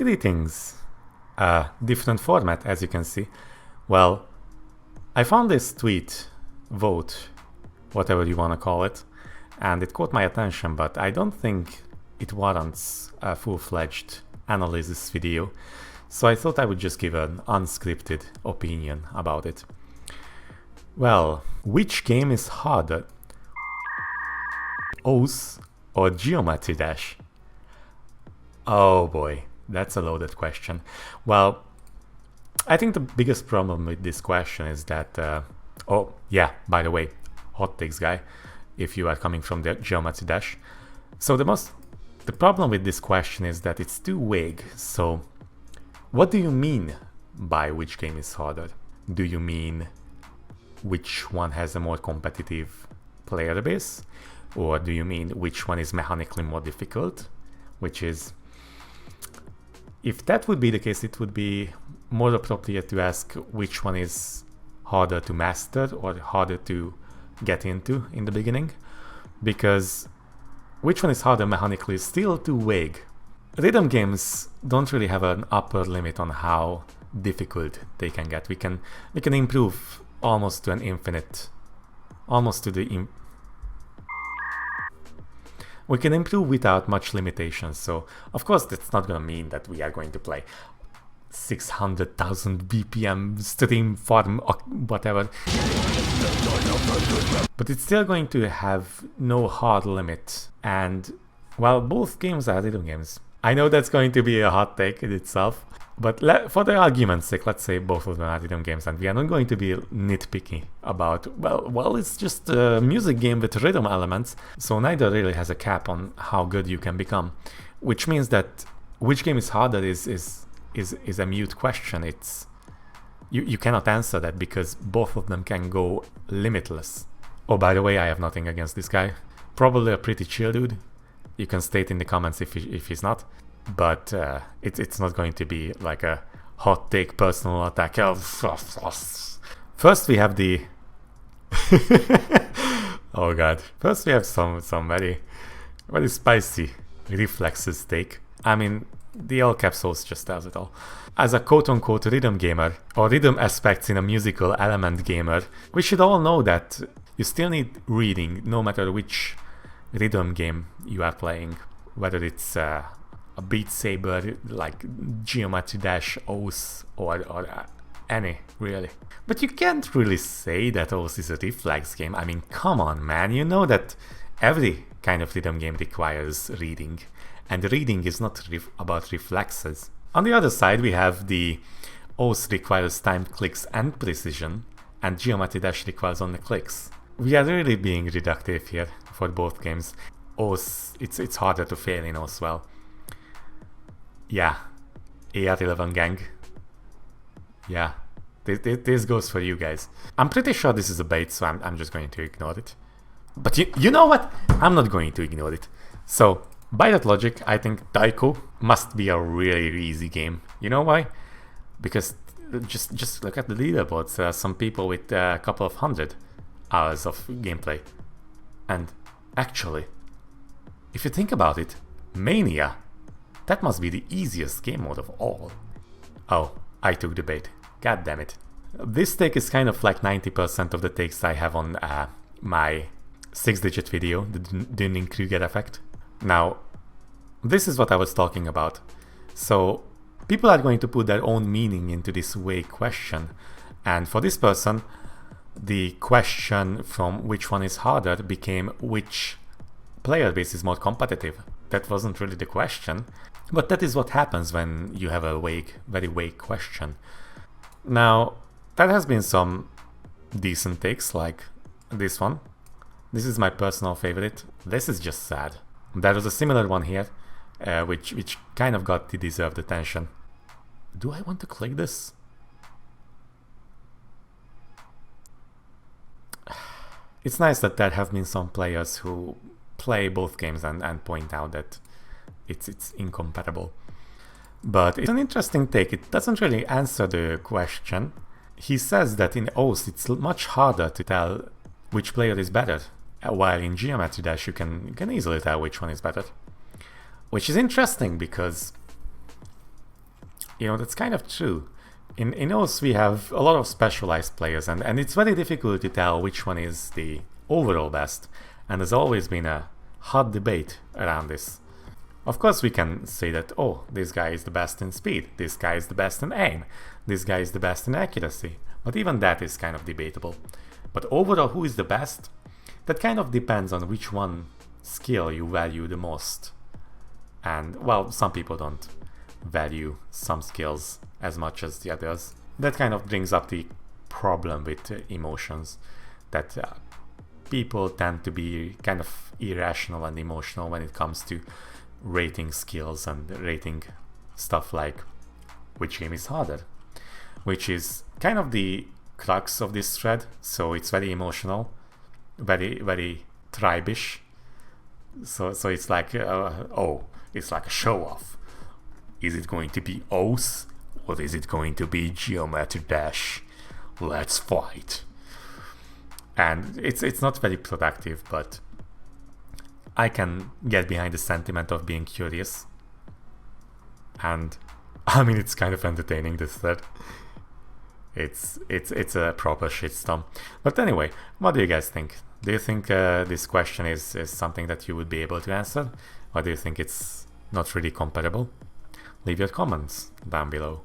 Greetings. Different format, as you can see. Well, I found this tweet, vote, whatever you want to call it, and it caught my attention, but I don't think it warrants a full-fledged analysis video, so I thought I would just give an unscripted opinion about it. Well, which game is harder? Oath or Geometry Dash? Oh boy, that's a loaded question. Well, I think the biggest problem with this question is that, oh yeah, by the way, hot takes guy, if you are coming from the Geometry Dash. So the problem with this question is that it's too vague. So what do you mean by which game is harder? Do you mean which one has a more competitive player base? Or do you mean which one is mechanically more difficult? Which is, if that would be the case, it would be more appropriate to ask which one is harder to master or harder to get into in the beginning, because which one is harder mechanically is still too vague. Rhythm games don't really have an upper limit on how difficult they can get. We can improve almost to an infinite, we can improve without much limitations. So of course that's not gonna mean that we are going to play 600,000 BPM stream farm or whatever, but it's still going to have no hard limit. And while both games are rhythm games, I know that's going to be a hot take in itself, but for the argument's sake, let's say both of them are rhythm games, and we are not going to be nitpicky about, well, it's just a music game with rhythm elements, so neither really has a cap on how good you can become, which means that which game is harder is a mute question. It's you cannot answer that because both of them can go limitless. Oh, by the way, I have nothing against this guy. Probably a pretty chill dude. You can state in the comments if he's not, but it's not going to be like a hot take personal attack. First we have the oh god. First we have some very spicy reflexes take. I mean, the all caps host just tells it all. As a quote-unquote rhythm gamer, or rhythm aspects in a musical element gamer, we should all know that you still need reading no matter which rhythm game you are playing, whether it's a Beat Saber like Geometry Dash, Oath, or any, really. But you can't really say that Oath is a reflex game. I mean, come on, man, you know that every kind of rhythm game requires reading, and reading is not about reflexes. On the other side, we have the Oath requires timed clicks and precision, and Geometry Dash requires only clicks. We are really being reductive here for both games. Oath, it's harder to fail in Oath. Well, yeah, AR11 gang. Yeah, this goes for you guys. I'm pretty sure this is a bait, so I'm just going to ignore it. But you know what? I'm not going to ignore it. So, by that logic, I think Taiko must be a really easy game. You know why? Because just look at the leaderboards. There are some people with a couple of 100 hours of gameplay. And actually, if you think about it, Mania, that must be the easiest game mode of all. Oh, I took the bait. God damn it. This take is kind of like 90% of the takes I have on my 6-digit video, the Dunning-Kruger effect. Now, this is what I was talking about. So, people are going to put their own meaning into this vague question. And for this person, the question from which one is harder became which player base is more competitive. That wasn't really the question, but that is what happens when you have a very vague question. Now, there has been some decent takes like this one. This is my personal favorite. This is just sad. There was a similar one here, which kind of got the deserved attention. Do I want to click this? It's nice that there have been some players who play both games and point out that it's incompatible. But it's an interesting take. It doesn't really answer the question. He says that in Oath it's much harder to tell which player is better, while in Geometry Dash you can easily tell which one is better. Which is interesting because you know, that's kind of true. In OS we have a lot of specialized players, and it's very difficult to tell which one is the overall best, and there's always been a hot debate around this. Of course we can say that, oh, this guy is the best in speed, this guy is the best in aim, this guy is the best in accuracy, but even that is kind of debatable. But overall, who is the best? That kind of depends on which one skill you value the most. And, well, some people don't value some skills as much as the others. That kind of brings up the problem with emotions, that people tend to be kind of irrational and emotional when it comes to rating skills and rating stuff like which game is harder, which is kind of the crux of this thread. So it's very emotional, very tribish. So it's like, oh, it's like a show off. Is it going to be Oath or is it going to be Geometry Dash? Let's fight. And it's not very productive, but I can get behind the sentiment of being curious. And I mean, it's kind of entertaining, this thread. It's a proper shitstorm. But anyway, what do you guys think? Do you think this question is something that you would be able to answer? Or do you think it's not really comparable? Leave your comments down below.